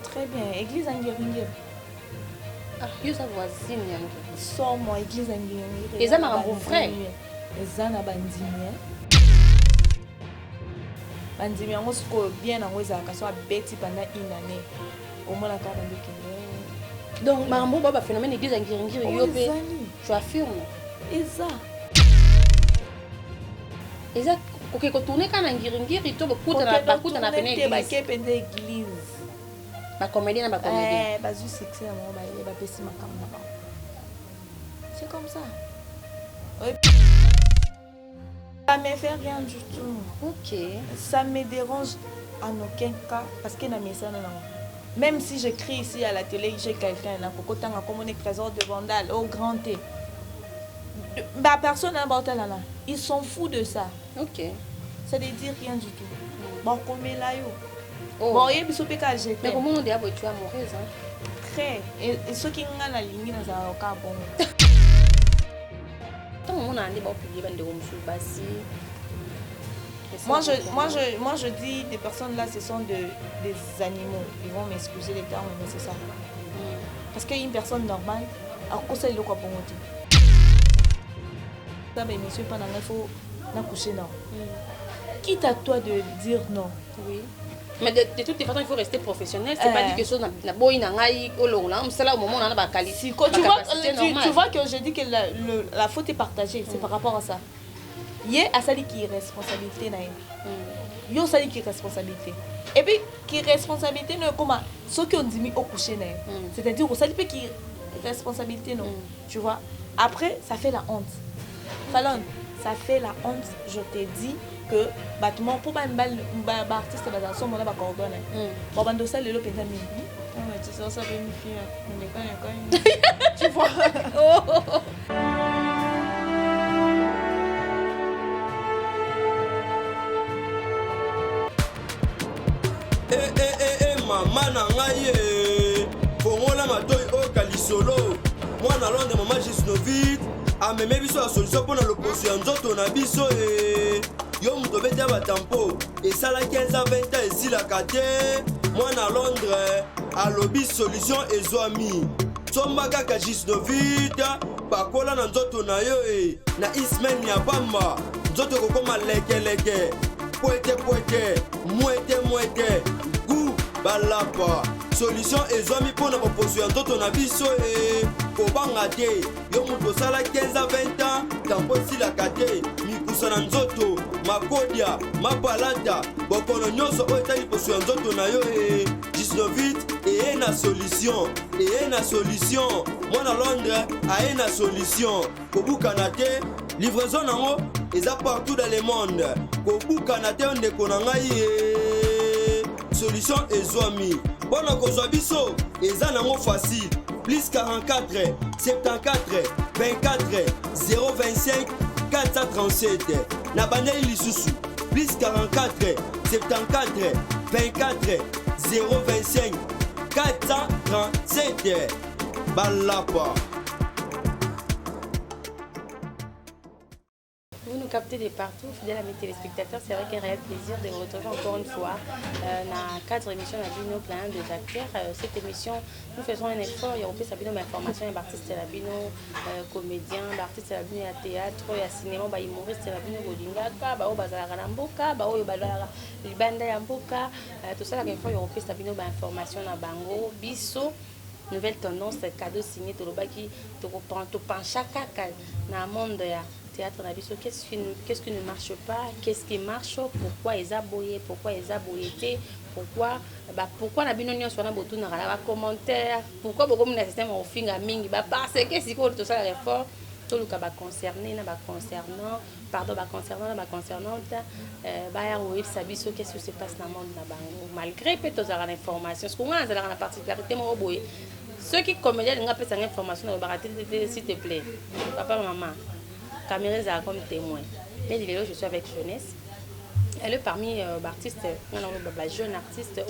Très bien. Église Angiringir. Ah, yo sa voisine yango. Sors-moi, église Angiringir. Et ça m'a rendu vrai. Et ça n'a bandimien. Bandimien, on se connaît bien en Ouest Akaso à Betty pendant une année. Au moins la carte de donc, Marambo Baba phénomène église Angiringir. Tu affirmes. Et ça. Et ça, quand on tourne quand Angiringir, il tombe coup de la peine église. Ma comédie, ma comédie. C'est comme ça. Ça me fait rien du tout. Ok. Ça me dérange en aucun cas parce que même si je crie ici à la télé, j'ai quelqu'un comme un trésor de vandale au grand T. Personne n'a pas là. Ils sont fous de ça. Ok. Ça ne dit rien du tout. Bon, comme là, bon, il y a des choses que j'ai. Mais comment on dit que tu es amoureuse? Très. Et ceux qui ont la ligne, ça va pas bon. Tant on a un débat public de moi je dis des personnes là, ce sont des animaux. Ils vont m'excuser les termes, mais c'est ça. Parce qu'une personne normale, à quoi ça il est quoi bon dire? Ça, mais monsieur, pendant il faut n'accoucher non. Quitte à toi de dire non. Oui. Mais de toutes les façons, il faut rester professionnel. C'est pas dire que chose n'a beau inangai au long là. C'est là au moment où on a pas qualité. Tu vois que je dis que la faute est partagée. C'est par rapport à ça. Il y a celle qui est responsabilité il y a celle qui est responsabilité. Et puis qui est responsabilité non comment ceux qui ont dit au coucher c'est-à-dire que celle qui est responsabilité non. Tu vois. Après ça fait la honte. Fallon, ça fait la honte. Je te dis que bâtiment pour pas un artiste dans son monde va coordonner. Bon bando ça le pensa mini. Tu sais ça bien fille. Tu vois. Maman na ngai fongola matoi o kalisolo mwana londe mama Gisnovit ameme biso la solution pour le poso ya nzoto na biso yo moto beta batampo esalaki 15 à 20 ans esilaka te mwana Londres alobi solution ezwami somba kaka Gisnovit bakola na nzoto na yo na ismen ya pamba nzoto kokoma lekeleke poete mwete gu balapa solution ezwami mpona baposo ya nzoto na biso kobanga te yo moto osala 15 à 20 ans tampo esilaka te mikusa na nzoto makodia mapalata bokono nyonso oyo etali poso ya nzoto na yo Gisnovit eye na solution mwana Londres aye na solution kobukana te livraison nango eza partout dans le monde kobukana te ndeko na ngai solution ezwami mpona kozwa biso eza nango facile plus 44 74 24 025 437 na bandeli lisusu plus 44 74 24 025 437 balapa. Vous nous captez de partout, fidèles à mes téléspectateurs. C'est vrai qu'il y a un réel plaisir de vous retrouver encore une fois dans 4 émissions de la Bino Plein de acteurs. Cette émission, nous faisons un effort. Il y a aussi Sabino information, il y a artiste de la Bino, comédien, artiste de la Bino, il y a théâtre, il y a cinéma, il y a humoriste de la Bino, Godingaka, il y a Bazara Mboka, il y a Libanda Mboka. Tout ça, il y a aussi Sabino information dans Bango, Bisso. Nouvelle tendance, cadeau signé, tout le bas qui te reprend, tu penses chaque dans le monde. Théâtre qu'est-ce qui ne marche pas, qu'est-ce qui marche, pourquoi ils aboyent, pourquoi ils aboyent, pourquoi la binonia soit dans beaucoup de commentaires, pourquoi beaucoup de système au fin à mingi, parce que si tout ça réforme, tout le cas concerné, concernant, qu'est-ce qui se passe dans le monde malgré peut-être l'information, ce qu'on a dans la particularité ceux qui comédient ils appellent ça information s'il te plaît, papa maman. Caméra comme témoin. Mais je suis avec jeunesse. Elle est parmi les artistes, jeunes artistes.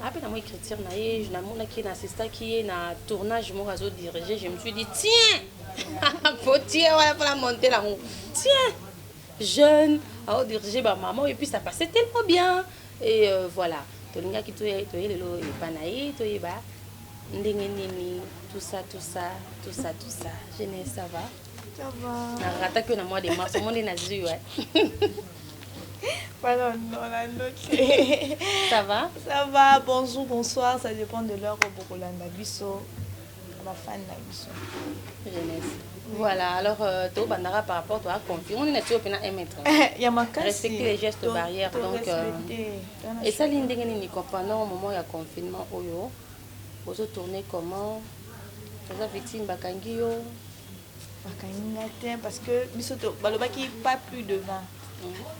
Après, dans mon écriture, je suis assistant qui est dans tournage, je dirigé. Je me suis dit, tiens, faut la monter là. Tiens, jeune, à diriger ma maman, et puis ça passait tellement bien. Et voilà. Tolinga qui toye lelo et panaï, toye ba. Ndengenini, tout ça. Jeunesse, ça va? Ça va. Na rata que na moi des mars, monde na zu, ouais. Pardon, non, la note. Ça va? Ça va, bonjour, bonsoir, ça dépend de l'heure au Bokolanda Bisso. Ma fan na Bisso. Jeunesse. Voilà, alors, toi, Bandara, par rapport à confiance, on est naturel pour un mètre. Il y a ma casse. Respecter les gestes barrières. Donc, et ça, l'indégné ni pendant au moment où il y a confinement, oyo, vous tournez comment? Vous avez victime Bakangio? Bakangio, parce que Bisoto, Balobaki, pas plus de 20.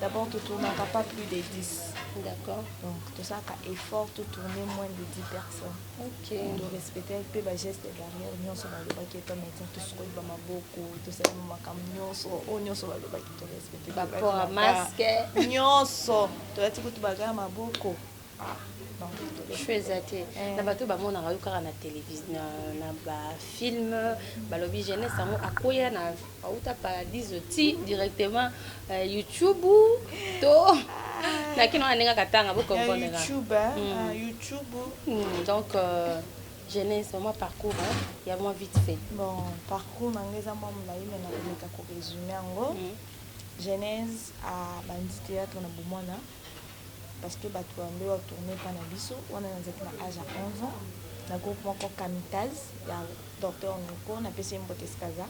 D'abord, tu ne tourneras pas plus de 10. D'accord. Donc, tout ça, tu effort, tu tourner moins de 10 personnes. Ok. De respecter un peu les gestes barrières. Nous sommes qui est un médecin, tout ce qu'on va beaucoup, tout ça, nous sommes qui respecter. Rapport à masque. Nous sommes, tu as dit que tu vas beaucoup. Chouette. Na bato ba mona rayo kara na télévision na ba film ba lobi jeunesse amo akoya na auta paradis oti directement YouTube to na kino aninga katanga bo comprendre YouTube donc jeunesse vraiment parcours il y a moins vite fait bon parcours nangeza moi mulayi mais na komeka ko résumer ngo jeunesse à bandit théâtre na bomona. Parce que bato bambe wa tourner pa na biso wana nazaki na âge à 11 ans na groupe moko Kamikaz ya docteur Noko na pesi mbote skaza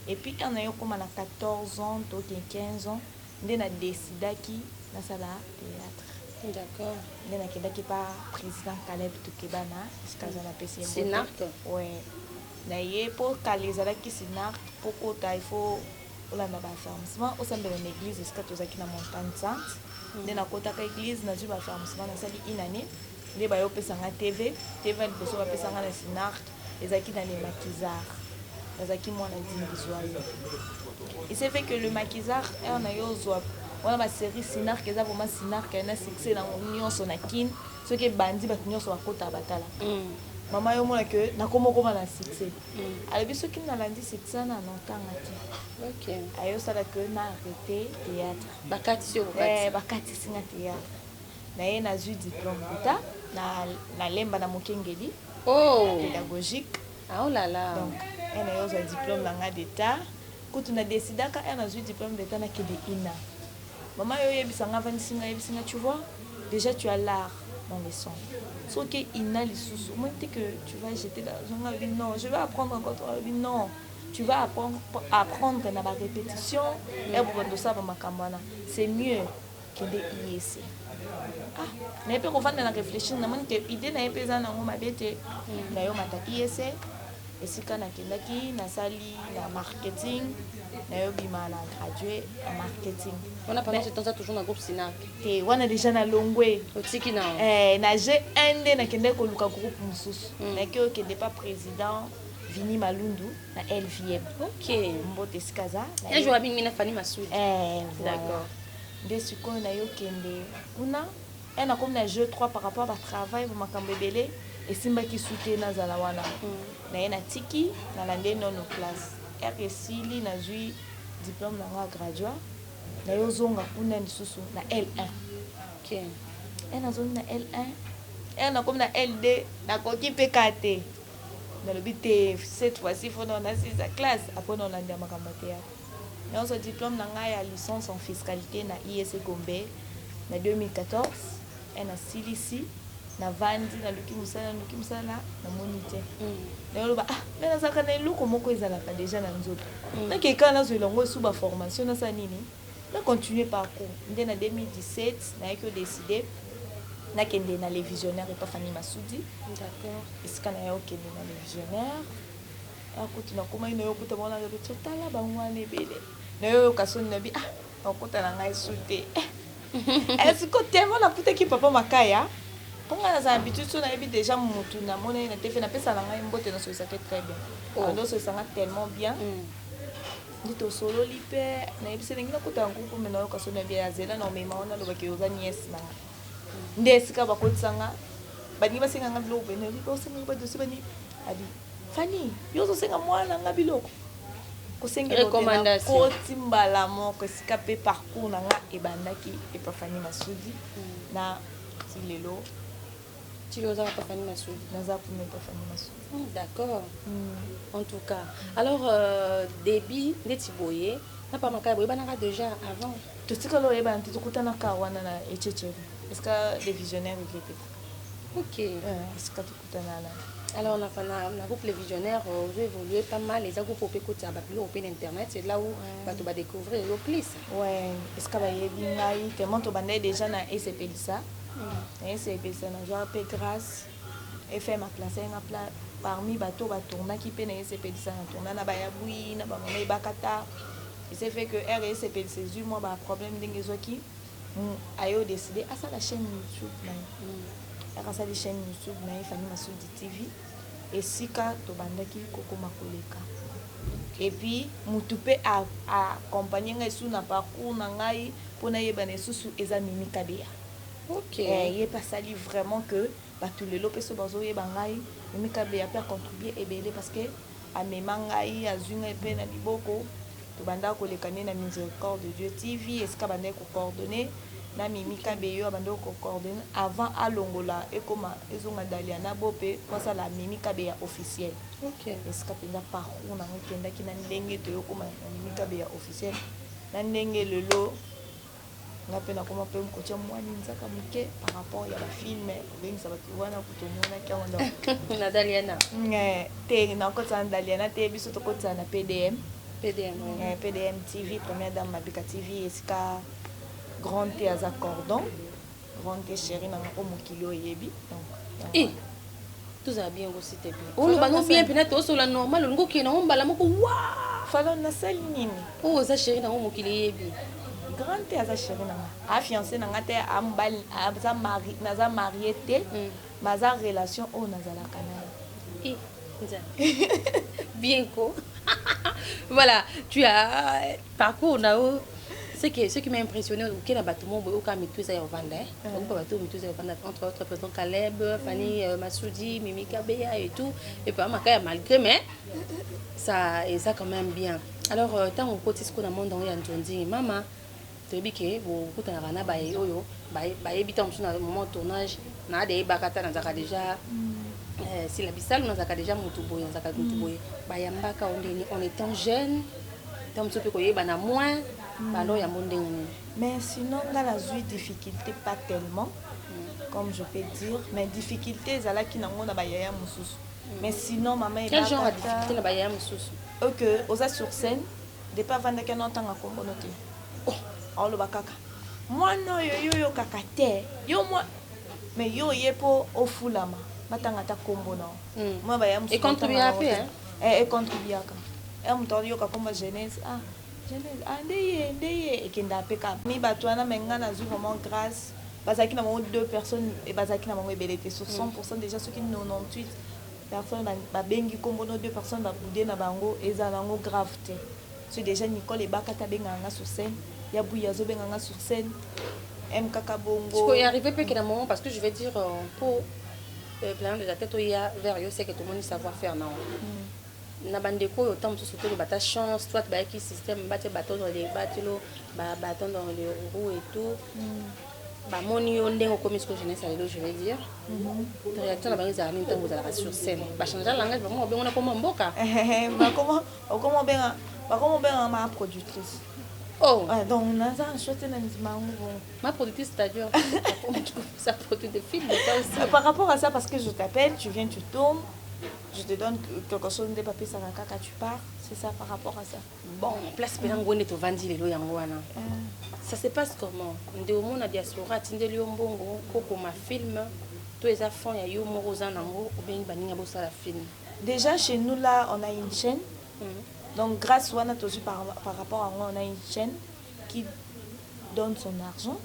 et puis on a eu comme à 14 ans to 15 ans nde na décidaki na sala théâtre. D'accord. Nde na kedaki pa président Caleb Tukebana skaza na pesi mbote. Sinart. Ouais. Na ye pour kalizalaki Sinart pour kota il faut olanda ba fermement au sein de l'église jusqu'à tozaki na montagne sainte. Nde nakotaka église nazwi bafermement nasali inane nde bayopesanga tv liboso bapesanga na Sinart ezalaki na le maquisard nazalaki mwana dingizwa yo. Il s'est fait que le maquisard na yo ozwa wana basérie Sinart eza vraiment Sinart kayena succès nango nyonso na kine soki ebandi bato nyonso bakota batala mama yo mona ke nakomokoma na succès alobi soki nalandi succès na notanga te. Ok. Ayosala que na arrêté théâtre. Bakati singa théâtre. Na ye na eu diplôme d'État na lemba na Mokengeli. Oh. Pédagogique. Ah oh là là. Donc elle a eu diplôme d'État. Quand on a décidé qu'elle a eu diplôme d'État na kede ina. Maman yo yebisanga vansinga tu vois. Déjà tu as l'art dans les sons. Sauf que ina les sous. Moi tu que tu vas jeter l'argent non, je vais apprendre encore non. Tu vas apprendre dans la répétition et c'est mieux que de IEC. Mais puis on va réfléchir, on que idée na epeza na ngoma bete na yo mata IEC et si kana kendaki na sali la marketing na yo bima na gradué en marketing. On a pendant ce temps ça toujours dans groupe Sinart. Et on a déjà na longwe. Otiki na. Na G1 na kende ko luka groupe mususu. Na ke kende pas président Vini Malundu na LVM. Ok. Mbote Skaza. Et je vois bien mina Fanny Massoud. D'accord. Des suko na yo kende. Una na comme na jeu 3 par rapport à travail pour makambo belé et simba ki soute na zala wana. Na na tiki na lande non classe. RSili na zui diplôme na graduat. Na yo zonga kuna lisusu na L1. Ok. Na zone na L1. Na comme na L2 na koki PKT. Dans le but cette fois-ci il faut dans la classe après on a dit à Makambatea. Et on se diplôme dans la licence en fiscalité na IEC Gombe na 2014 et na Silici na Vandi na Luki Musala na Monité. Na yo ba mais na sakana luko moko ezala pa déjà na nzoto. Na quelqu'un na zo longo sous ba formation na sa nini. Na continuer parcours. Ndé na 2017 na yo décidé na kende na les visionnaires et pas Fanny Massoudi. D'accord. Est-ce qu'on a eu kende na les visionnaires? Akuti na koma ino yokuta bona le tala bangwane bele. Na yo kasoni na bi akuta na ngai souté. Est-ce que tellement na puta ki papa makaya? Ponga na habitude so na yebi déjà mutu na mona na tefe na pesa na ngai mbote na so ça fait très bien. Alors so ça tellement bien. Ndito solo lipe na yebi sengi na kuta ngupu mena yo kasoni na bi azela na mema ona lo bakiyoza nièce na. Ndesika bakotsanga bani basenga nga biloko bene basenga ba dossier bani adi Fanny yo zo senga mwana nga biloko recommandation kotimbala moko esika pe parcours na nga ebandaki Epafani Masudi na tilelo Tiloza Epafani Masudi naza pour Epafani Masudi. D'accord. En tout cas alors débit ndeti boye na pa makaya boye banaka déjà avant totikalo ebana tukutana ka wana na echecheri est-ce que les visionnaires étaient ok est-ce que tukutana là. Alors, on a groupe Les Visionnaires, j'ai évolué pas mal. Les groupes au PECO, Internet, c'est là où tu vas découvrir le plus. Ouais, est-ce que tu as déjà dans SCP ça? SCP ça, j'ai appelé grâce et fait ma place. Parmi les bateaux, qui peuvent dans SCP ça, on a Bayaboui, on a Bakata. Et c'est fait que RSCP, c'est moi un problème qui a décidé à ça la chaîne YouTube. Ça la chaîne YouTube, Epafani Masudi TV. Et sika tobandaki kokoma koleka et puis mutupe a accompagner ngai sous na parcours na ngai pona yebana susu eza Mimi Kabeya. OK et pas sali vraiment que tout le lopeso bazo yeba ngai Mimi Kabeya peut contribuer ebele parce que amema ngai azunga pe na liboko tobanda koleka na Miséricorde de Dieu TV et sika banda ko coordonner na Mimi Kabeya banda ko coordonner avant à longola et comme ezonga daliana bope ça la Mimi Kabeya officiel. OK est-ce que penda parcours na ngenda ki na ndenge to yokoma Mimi Kabeya officiel na ndenge lelo nga pena koma pe mkocha mwani nzaka muke par rapport ya ba film bengi sabatu wana kutomona kya na daliana te na ko tsana daliana te biso to ko tsana PDM TV première dame Mabika TV eska Grand Théâtre Cordon, Grand Chéri na ko mokilo yebi. Eh, tout ça bien aussi t'es bien. Oh le ballon bien peut-être au sol normal, ngo ki na mbala moko wa. Fallait na sel nini. Oh ça chéri na ko mokilo yebi. Grand Théâtre Chéri na a fiancé na ngate ambal za mari na za marié te. Maza relation o na zala kana. Bien quoi. Voilà, tu as parcours là où ce qui m'a impressionné au Kenya bâtiment au cas Mituza et Ovanda donc bateau Mituza et Ovanda entre autres président Caleb Fanny Masudi Mimi Kabeya et tout et puis Makaya malgré mais ça et ça quand même bien alors tant on côté ce qu'on a monde dans Yantondi maman tu dis que vous écoutez na bana ba oyo ba ebita msu na moment tournage na des bakata na zaka déjà si la bisale on zaka déjà mutuboy on zaka mutuboy ba yambaka on étant jeune tant tu peux koyer bana moins. Mais sinon, dans la vie, difficulté pas tellement, comme je peux dire, mais difficulté, c'est là qui n'a pas de moussous. Mais sinon, maman est quel genre de difficulté la baïa moussous? Ok, aux sur scène, des pas vendre qu'un autre en communauté. Oh, le bakaka. Moi, non, yo kakate. Yo, moi, mais yo, pour au foulama. Matanga ta combo, non. Moi, baïa moussous. Et contribuer à paix, hein? Et contribuer à paix. Et on me dit yo comme jeunesse. Ah. Et qui n'a pas pu mi batouana menga na vraiment grâce parce qu'il y a deux personnes et parce qu'il y a ébélité sur 100% déjà ceux qui 98 personnes ba bengi kombo no deux personnes ba boudé na bango ezalango gravité c'est déjà Nicole et Bakata benganga sur scène ya Bouya zo benganga sur scène MKK Bongo il y arriver peu qu'à un moment parce que je vais dire pour plein de la tête il y a vers yo c'est que tout le monde savoir faire non na bandeko autant surtout le bata chance toi ba qui système battre bâton dans les bâtons bâton dans les roues et tout ba moni on ndenge comme ce que jeunesse à je vais dire réaction na bango za minta vous allez sur scène ba changer langage vraiment on a comme mboka comment bien ma productrice oh donc on a ça choisi na ma productrice c'est-à-dire ça produit des films par rapport à ça parce que je t'appelle tu viens tu tournes je te donne quelque chose de papier ça quand tu pars c'est ça par rapport à ça bon place pendant on est au vandi les yango wana ça se passe comment ndé au monde diaspora tindeli mbongo koko ma film tous les enfants ya yo moroza nango ou bien baninga bossa la film déjà chez nous là on a une chaîne donc grâce wana aussi par rapport à moi on a une chaîne qui donne son argent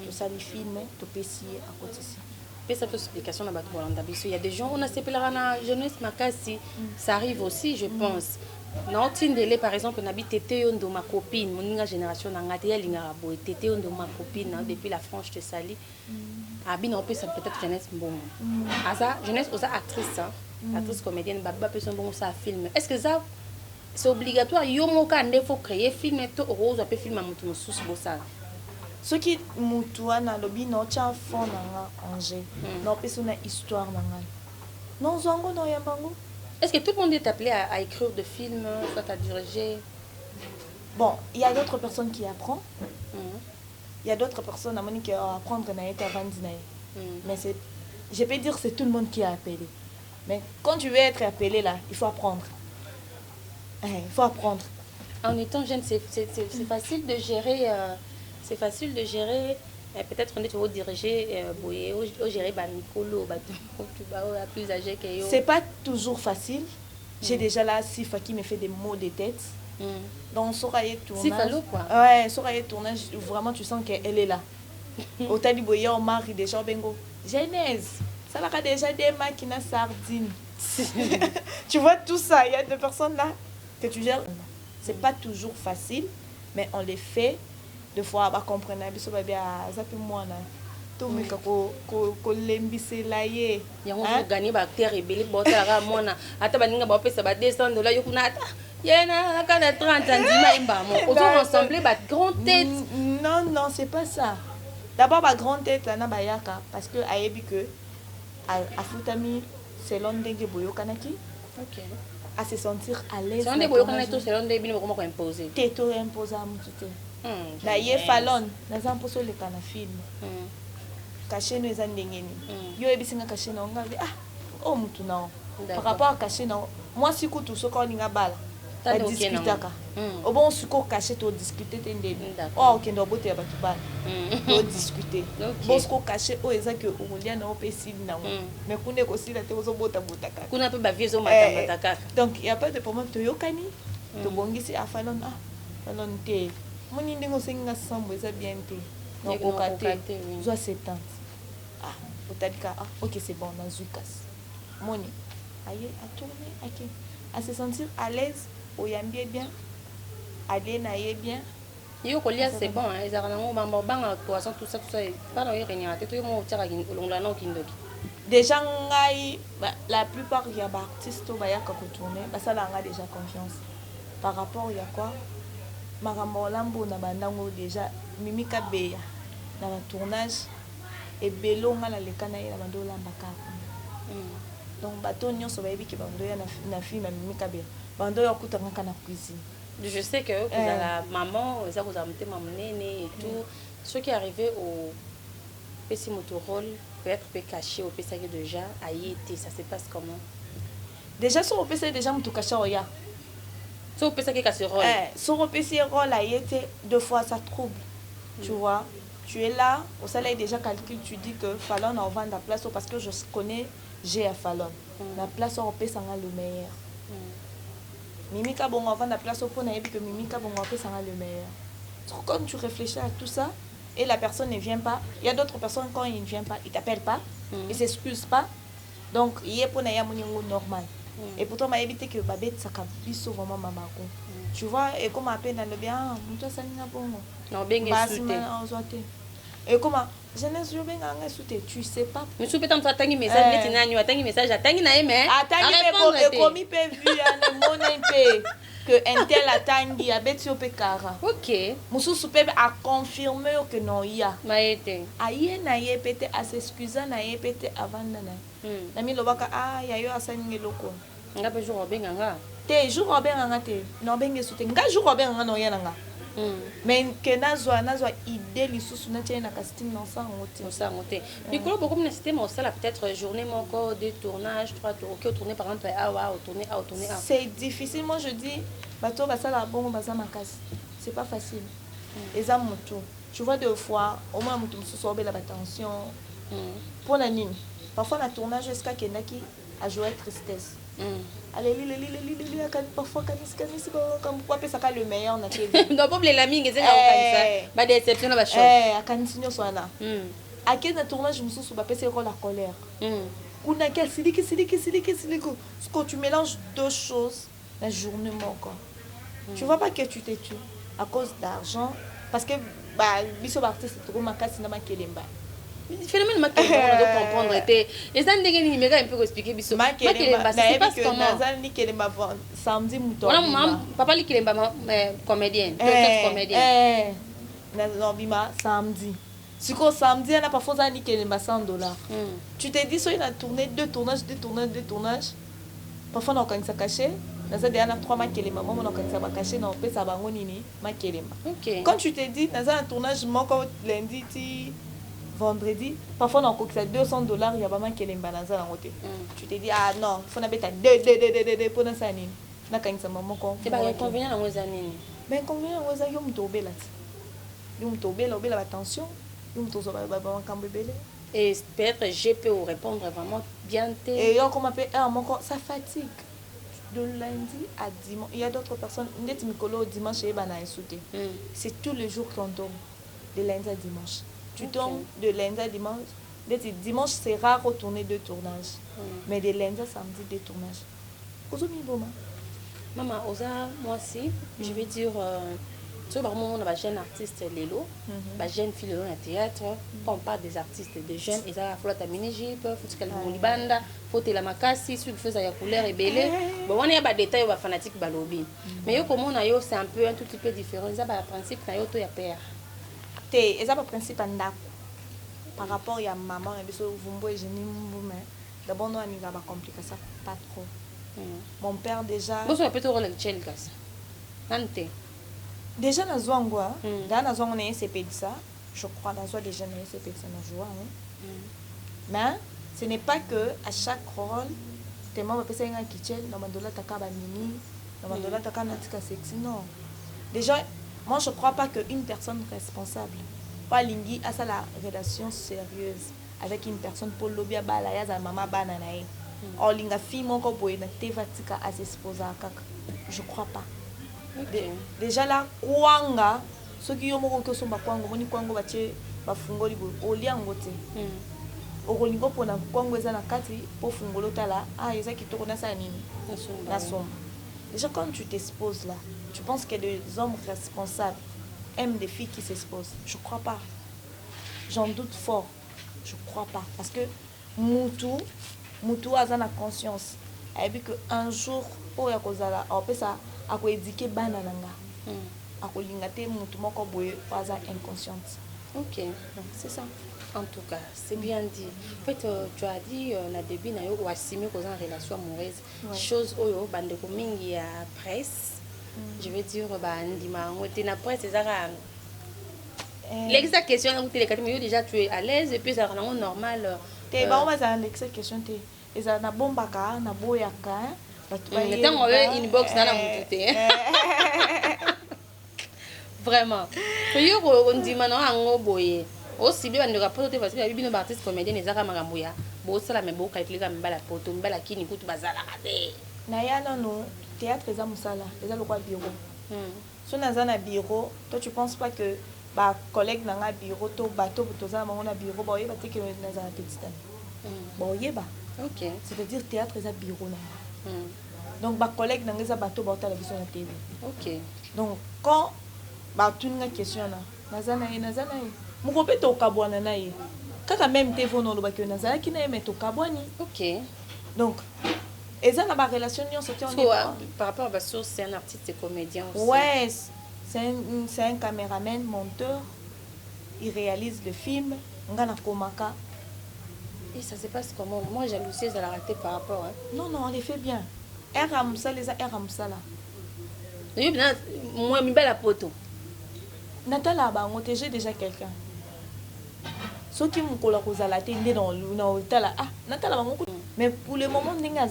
tout ça les films tout payé à côté ici. Cette explication na bato bolanda biso il y a des gens on a sepelera na jeunesse makasi ça arrive aussi je pense na otindele par exemple na bitete yondo ma copine moninga génération na ngati ya linga boy tete yondo ma copine depuis la France te sali abina on peut ça peut-être jeunesse bon asa jeunesse osa actrice actrice comédienne baba peut son bon ça film est-ce que ça c'est obligatoire yo moko ande faut créer film to rose peut film à mutu mususu bosala soki mutu wana lobi no tia fond nanga angé no pesa na histoire nanga non zongo no yambango. Est-ce que tout le monde est appelé à écrire des films, soit à diriger? Bon, il y a d'autres personnes qui apprennent. Il y a d'autres personnes qui apprennent avant mais c'est, je peux dire que c'est tout le monde qui a appelé. Mais quand tu veux être appelé là, il faut apprendre. Il faut apprendre. En étant jeune, c'est facile de gérer. C'est facile de gérer. Peut-être on est toujours dirigé, ou gérer Nicolo, plus âgé que yo. C'est pas toujours facile. J'ai déjà là Sifa qui me fait des mots de tête. Donc Soraya tournage. Sifa l'eau quoi. Ouais, Soraya tournage, vraiment tu sens qu'elle est là. Au Tali Boye, on marie déjà Bengo. Genèse, ça va déjà des machines à sardines. Tu vois tout ça, il y a des personnes là que tu gères. C'est pas toujours facile, mais on les fait. Deux fois, on va comprendre. Biso baby a zapi mwana. Tout mais ko lembise la ye. Yango vous gagnez ba terre rebelle bota la mwana. Ata baninga ba pesa ba $200 yo kuna ata. Yena kana 30 andima imbamo. Autant rassembler ba grande tête. Non, c'est pas ça. D'abord ba grande tête là na bayaka parce que ayebi que a futami selon ndenge boyo kanaki. OK. À se sentir à l'aise. Selon ndenge boyo kanaki to selon ndenge bino comment imposer. Teto imposer à mutute. Na ye falon naza mposo leka na film caché no eza ndengeni yo ebisinga caché na nga oh mutu na par rapport à caché na moi siku tu soko ninga bala ba discutaka au bon suko caché to discuter te ndeni oh ok ndo bote ya batu bala to discuter bon suko caché o eza que olia na opesi na mais kunde ko sila te ozo bota kaka kuna pe ba viezo matamba kaka donc il y a pas de problème to yokani to bongisi a falon falon te moni ndenge osenga sambo eza bien te nakoka te zwa 70 otadika ok c'est bon nazwi kasi moni aye atourne ok à se sentir à l'aise oyambi bien aller na ye bien yo kolia c'est bon ezaka nango banga poisson tout ça pas na yo réunion te to mo tiaka longola na kindoki déjà ngai la plupart ya ba artistes bayaka ko tourner basala nga déjà confiance par rapport ya quoi makambo lambo na bandango déjà mimika beya na la tournage et belo nga la lekana ila bando lamba kaka donc bato nyonso bayebi ke bando ya na film mimika beya bando ya kutanga kana cuisine. Je sais que vous avez la maman ça vous a monté maman et tout ce qui est arrivé au petit motorol peut-être peut cacher au PC déjà aïe ça se passe comment déjà sur au PC déjà mutu caché oya. So pesa ke casserole. Son repérer rôle a été deux fois ça trouble. Tu vois, tu es là, au salaire déjà calcul, tu dis que Fallon on vend la place parce que je connais j'ai à Fallon. La place on paie ça le meilleur. Mimika bon on vend la place pour na que Mimika bon on paie ça le meilleur. Quand tu réfléchis à tout ça et la personne ne vient pas, il y a d'autres personnes quand il ne vient pas, il t'appelle pas, il s'excuse pas. Donc il est pour na ya moningo normal. Et pourtant m'a évité que babette ça cabiso vraiment mamako. Tu vois et comme appelle dans le bien muto salinga bongo. Non bengue souté. Et comment jeunesse yo benga nga souté, tu sais pas. Mais soupe tant atangi message net nani atangi message atangi na mais atangi pe comme il peut vu na mona pe que intel atangi abeti yo pe kara. OK. Mususu pe a confirmer que non ya. Maete. Aye na ye pete a s'excuser na ye pete avant na. Na mi lobaka ya yo asani loko. Nga pe jour benga nga. Te jour benga nga te. No benga souté. Nga jour benga nga no ya nga. Mais que nazwa idée lisusu na tena casting dans ça ngote Nicolas beaucoup na système au sala peut-être journée mon corps de tournage 3 tours OK tourner par exemple tourner c'est difficile. Moi je dis bato basala bon baza makasi c'est pas facile eza moto tu vois deux fois au moins moto mususu obela attention pour la ligne parfois la tournage jusqu'à kendaki a jouer tristesse allez li parfois kanis comme quoi ça le meilleur na TV donc pour les amis ngeze na ba déception na ba choc akanisino swana akena tournage mususu ba pesa ko la colère kuna quel siliki ce que tu mélanges deux choses la journée moko tu vois pas que tu te tues à cause d'argent parce que biso ba artiste trop makasi na makelemba phénomène makelemba on doit comprendre était et ça ndenge ni mega un peu expliquer biso makelemba ça se passe comment nazali kelemba samedi muto voilà papa li kelemba comédien comédien na bima samedi siko samedi ana parfois ça ni kelemba $100 tu te dis so il a tourné deux tournages parfois on quand ça caché naza de ana 3 makelemba maman on quand ça va caché na pesa bango nini makelemba quand tu te dis naza un tournage moko lundi ti vendredi parfois on coûte $200 il y a pas mal qui l'aime balancer en côté tu te dis ah non faut n'abeter deux pour dans ça nini na quand ça maman quoi c'est pas inconvénient dans nos années mais inconvénient aux aïeux m'tobé là m'tobé là la tension m'tozo ba kambebele et peut-être je peux vous répondre vraiment bien et yo comme appelle mon ça fatigue de lundi à dimanche il y a d'autres personnes net mikolo dimanche et bana sauter c'est tous les jours qu'on tombe de lundi à dimanche. Tu tombes de lundi à dimanche. Dimanche, c'est rare retourner 2 tournages. Mais de lundi à samedi, 2 tournages. Maman, moi aussi, je vais dire, tu vois, on a un jeune artiste, Lélo, un jeune fille dans le théâtre. Quand on parle des artistes, des jeunes, ils ont la mini-jupe, il faut qu'elle ait banda, il faut que la makasi, il faut que la couleur est belle. Bon, on a des détails, on va fanatique balobi. Mais comme on a eu, c'est un peu un tout petit peu différent. Ils ont le principe, il y a tout à père. Et ça, le principe, par rapport à maman, et d'abord, nous avons des complications, pas trop. Mon père, déjà. Vous avez peut-être le tchèque. Déjà, dans Zouangwa, dans Zouangwa, on a un CP de ça. Je crois dans Zouangwa, déjà, on a un CP de ça. Mais ce n'est pas que à chaque rôle, tu m'as appelé un kitchen, dans ma dola, tu as mini, dans ma dola, tu as sexy. Non. Déjà, moi, je ne crois pas qu'une personne responsable, pas lingi, a ça la relation sérieuse avec une personne pour lobby à balaya za maman bananae. Or linga fille mon ko boy na tevatika à s'exposer à kaka. Je crois pas. Déjà là kwanga ceux qui ont moko so bakwango moni kwango batie bafungoli bo oliango te. Okolingo pona kwango eza na kati po fungolo tala ah eza kitoko na sa nini na somba. Déjà quand tu t'exposes là, tu penses que les hommes responsables aiment des filles qui s'exposent? Je crois pas. J'en doute fort. Je crois pas. Parce que Moutou a la conscience. Elle dit qu'un jour, on peut ça, à quoi éduquer banananga. À quoi l'ingate Moutou moko boye pas inconsciente. Ok. C'est ça. En tout cas, c'est bien dit. En fait, tu as dit na début na yo wasimi ko en relation amoureuse. Chose oyo bande ko mingi ya presse. Je veux dire ndima ngote na presse ezaka l'exact question on télé mais déjà tu es à l'aise et puis ça rend normal. Te ba on va ça l'exact question te eza na bombaka na boyaka batu ba ntango inbox na mutu te. Vraiment. Yo ndima na ngo boye. Aussi bien on rapporte parce que y a bino artiste comédien ezaka makambo ya bo sala me bo calculer ka mbala poto mbala kini kutu bazala kade. Na ya non théâtre eza musala eza lokwa bureau. So naza na bureau, toi tu penses pas que ba collègue na nga bureau to bateau toza na na bureau ba yeba te que naza na petite. Bon yeba. OK. C'est-à-dire théâtre eza bureau na. Donc ba collègue na nga bateau ba la vision na télé. OK. Donc quand ba tunga question na naza na moko pe to kabwana na ye. Kaka même te vono lo ba que naza ki na me to kabwani. OK. Donc et ça, la relation, par rapport à source, c'est un artiste et comédien aussi. Ouais, c'est un caméraman, monteur. Il réalise le film. Et ça se passe comment? Moi, jalousie, ça l'a raté par rapport. Hein? Non, on les fait bien. Eramsa, les Eramsa là. Moi, je suis la poto. Natala, j'ai déjà quelqu'un. Ceux qui m'ont collaboré la télé dans l'hôtel, ah, Natala va mais pour le moment, je n'ai pas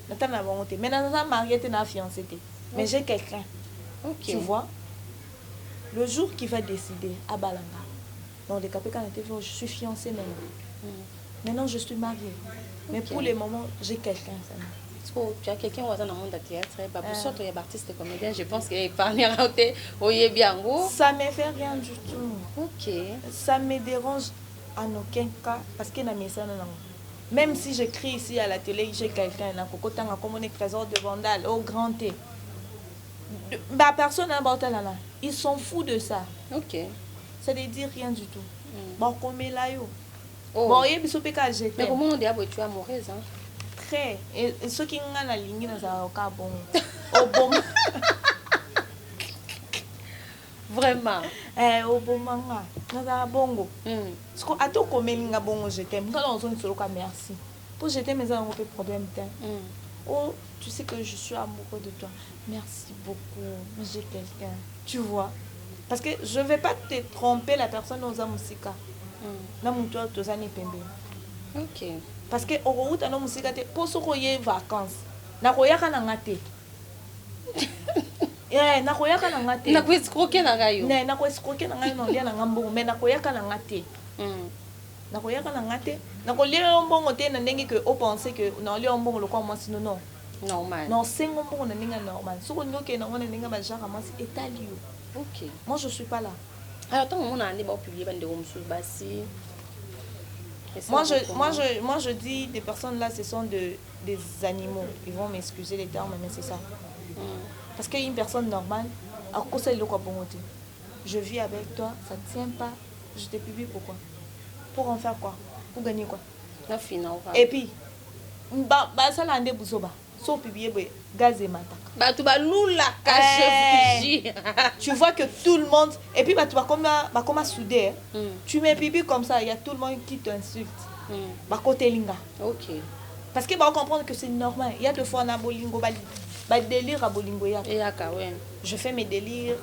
Natala va monter. Mais Natala mariée, tu n'as fiancé. Mais j'ai quelqu'un. Tu vois? Le jour qui va décider à Balanga, dans les capés quand je suis fiancée maintenant. Maintenant, je suis mariée. Mais pour le moment, j'ai quelqu'un. Tu as quelqu'un dans le monde de théâtre, pour ça, tu es artiste comédien, je pense qu'il est épargné au Yebiango. Ça ne me fait rien du tout. Ok. Ça me dérange en aucun cas parce qu'il y a un message. Même si je crie ici à la télé, j'ai quelqu'un, comme on est trésor de vandale, au grand T. Personne n'a pas là. Ils sont fous de ça. Ok. Ça ne dit rien du tout. Bon, comme là, Bon, il y a des choses que j'ai. Mais comment on dit que tu es amoureuse, hein? Très. Et ceux qui ont la ligne, ils ont un bon. Au bon. Vraiment. Au bon manga. Ils ont un bongo. Parce que à tout comme ils ont bongo, je t'aime. Quand on se dit merci. Pour je t'aime, ils ont un peu problème. Oh, tu sais que je suis amoureux de toi. Merci beaucoup. J'ai quelqu'un. Tu vois? Parce que je ne vais pas te tromper la personne aux amusika. Ok. Parce que au route à musika te pour ce vacances. Na koyaka na ngate. Na koyaka na ngate. Na ko escroquer na gayo. Na ko escroquer na gayo non lia na ngambo mais na koyaka na ngate. Na koyaka na ngate. Na ko lia mbongo te na ndenge que o penser que na lia mbongo le quoi moi sinon non. Normal. Non, c'est mon bon normal. Ce qu'on dit que non on est ninga ba genre moi c'est étalio. Ok. Moi je suis pas là. Alors tant on a un débat publié bande de hommes basi. Moi je dis des personnes là ce sont des animaux. Ils vont m'excuser les termes mais c'est ça. Parce qu'une personne normale à cause de quoi bon côté. Je vis avec toi, ça ne tient pas. Je te publie pourquoi? Pour en faire quoi? Pour gagner quoi? Et puis ça l'a ndé buzoba. So publié gaz et matak. Bah tu vas lula caché. Tu vois que tout le monde et puis tu vas comme soudé. Tu mets pipi comme ça, il y a tout le monde qui t'insulte. Bah côté linga. OK. Parce que va comprendre que c'est normal. Il y a deux fois na bolingo ba délire à bolingo ya. Et aka ouais. Je fais mes délires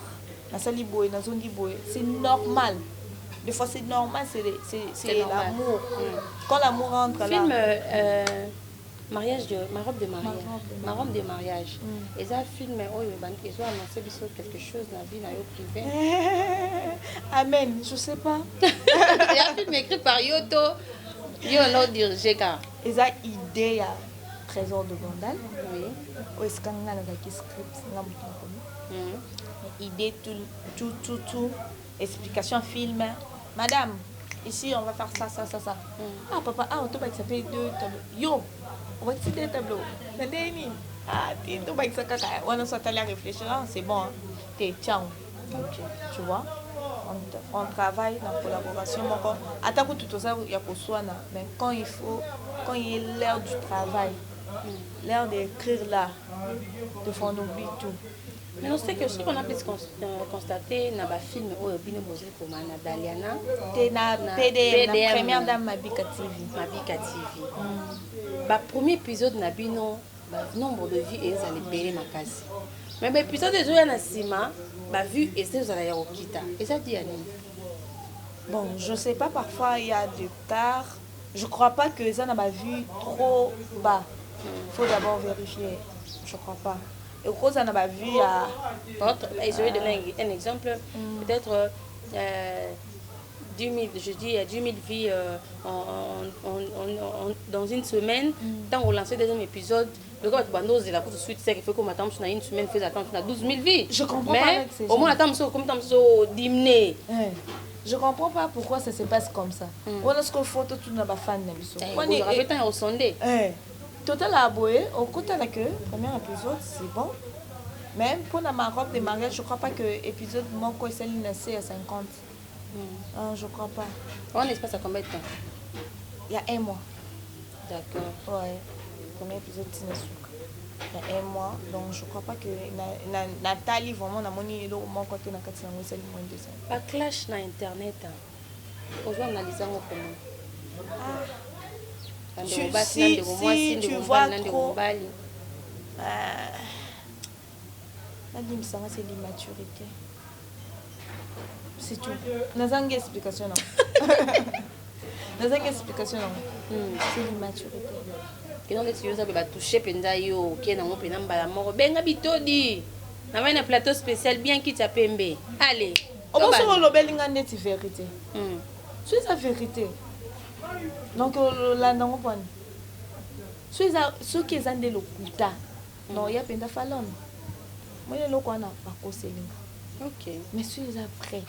na sali boy na zondi boy. C'est normal. Des fois c'est normal, c'est l'amour. Quand l'amour rentre là. Film ma robe de mariage. Et ça film ils ont annoncé quelque chose dans la vie dans le privé. Amen, je sais pas. Il y a un film écrit par Yoto. Yo no dirigé car. Et ça idée à Trésor de Gondal. Oui. Où est-ce qu'on a le script idée tout explication film. Madame, ici on va faire ça. Ah papa, on te va s'appeler 2 tableaux. Yo, on va citer 2 tableaux. Ah, tu vas ça caca. On a sorti à réfléchir, c'est bon. T'es ciao. Tu vois? On travaille dans la collaboration. Attends que tout ça, il y a pour soi. Mais quand il est l'heure du travail, l'heure d'écrire là, de faire on oublie tout. Mais on sait que ce qu'on a pu constater dans le film où Bino Bozé pour Daliana, c'est la PDM, la première dame Mabika TV. Le premier épisode na Bino, le nombre de vues est allé payer ma case. Mais l'épisode de Joya Nassima, la vue est celle de Okita. Et ça dit Annie. Bon, je sais pas, parfois il y a des tares. Je crois pas que ça n'a pas vu trop bas. Il faut d'abord vérifier. Je crois pas. Et au cause, ça n'a pas vu à. Je vais donner un exemple. Peut-être 10 000, je dis 10 000 vies dans une semaine. Tant on lance le deuxième épisode, le gars va te la tout suite, c'est qu'il faut qu'on attende une semaine, fait attendre 12 000 vies. Je comprends mais, pas. Avec ces au moins, attendre comme ça, diminuer. Je comprends pas pourquoi ça se passe comme ça. On a ce qu'on faut tout le monde fan de l'émission. On est temps au sondé. Total à aboyer, au côté de la queue, premier épisode, c'est bon. Même pour ma robe de mariage, je crois pas que l'épisode mon quoi c'est à 50. Je crois pas. On espace à combien de temps? Il y a 1 mois. D'accord. Ouais. Premier épisode il y a 1 mois. Donc je crois pas que Nathalie vraiment na moni lo mon côté na kati yango c'est moins de ça. Pas clash na internet. On doit analyser comment. Si tu vois trop, c'est l'immaturité. C'est tout. Nous avons une explication. C'est l'immaturité. Quand on va toucher Pendayo, qui est dans mon pénambala, benga bitodi. On a un plateau spécial bien qui t'appelle. Allez. On va se relever une vérité. C'est la vérité. Donc là non point. Ceux qui ont des locuta. Non, il y a penda falon. Moi le lokwana pas koselinga. OK. Mais ceux qui sont prêts.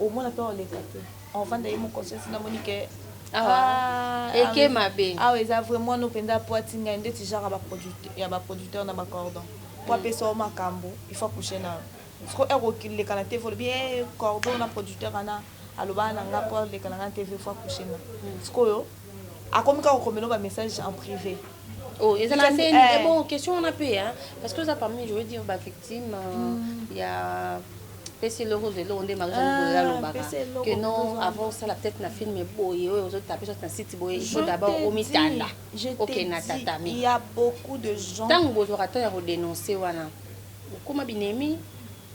Au moins on les gâter. On va d'ailleurs mon conscience na monique. Et que ma bé. Ah oui, ça vraiment nous penda poitinga ndé ti genre ba producteur, il y a ba producteur na ba cordon. Pour peso makambo, il faut coucher na. Parce que est le canapé faut bien cordon na producteur ana aloba na nga po le kananga TV fois coucher na skoyo akomika ko ba message en privé. Oh, et ça c'est bon question on a pu hein parce que ça parmi je veux dire bah victime il y a PC le rose on démarre que non avant ça la peut-être na film boy aux autres taper sur un site boy il faut d'abord au mitanda. OK na tatami. Il y a beaucoup de gens tant que vous aurez à dénoncer wana. Comment binemi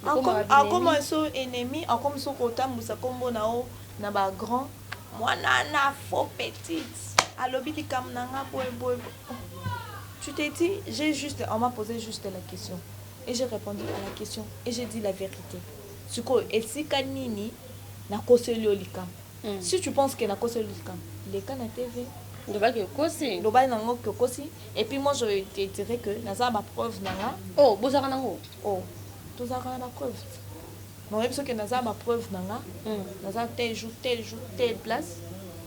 comme so ennemi comme so kotambusa kombo nao na ba grand mwana na faux petite alobi likam nanga boy. Tu t'es dit on m'a posé juste la question et j'ai répondu à la question et j'ai dit la vérité. Suko esika nini na koseli olikam. Si tu penses que na koseli olikam, les cas na TV Loba que kosi. Loba nango que kosi et puis moi je te dirais que naza ma preuve nanga. Oh, bozaka nango. Oh, tozaka na preuve. Non, parce que naza ma preuve nanga. Naza tel jour telle place.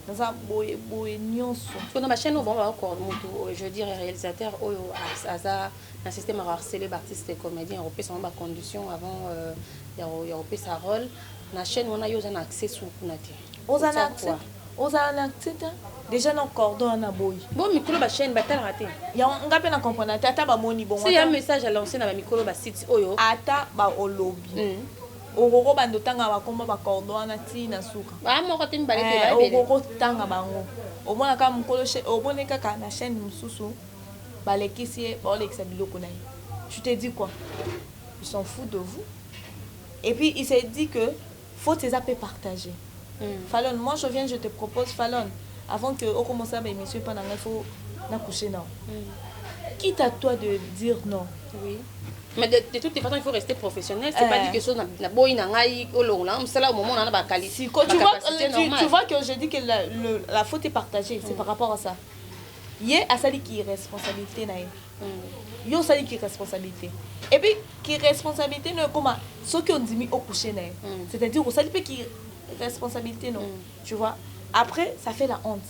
Naza boye nyonso. Parce que ma chaîne on va encore je dirais réalisateur oyo aza un système à harceler artistes et comédiens européens sont en condition avant européen sa rôle na chaîne on a eu un accès sur kunati. Ozana accès déjà non cordon na boy. Bon micro ba chaîne ba tel raté. Ya ngape na comprendre ata ba moni bon. Si un message à lancer na ba micro ba site oyo ata ba olobi. Ogoko bando tanga ba komba ba cordon na ti na suka. Ba mo ko timba lete ba bele. Ogoko tanga bango. Omona ka mukolo obone kaka na chaîne mususu ba lekisi ba lekisa biloko na. Tu te dis quoi? Ils s'en foutent de vous. Et puis il s'est dit que faut tes appels partager. Fallon, moi je viens, je te propose Fallon avant que on commence à monsieur pendant il faut coucher non. Quitte à toi de dire non. Oui. Mais de toutes les façons il faut rester professionnel, c'est pas dire que chose na boy na ngai au long là, c'est là au moment on a ba qualité. Tu vois que je dis que la faute est partagée, c'est par rapport à ça. Yé a sali qui responsabilité na yo sali qui responsabilité. Et puis qui responsabilité ne comment ceux qui ont dit au coucher na. C'est-à-dire au sali qui responsabilité non. Tu vois. Après ça fait la honte.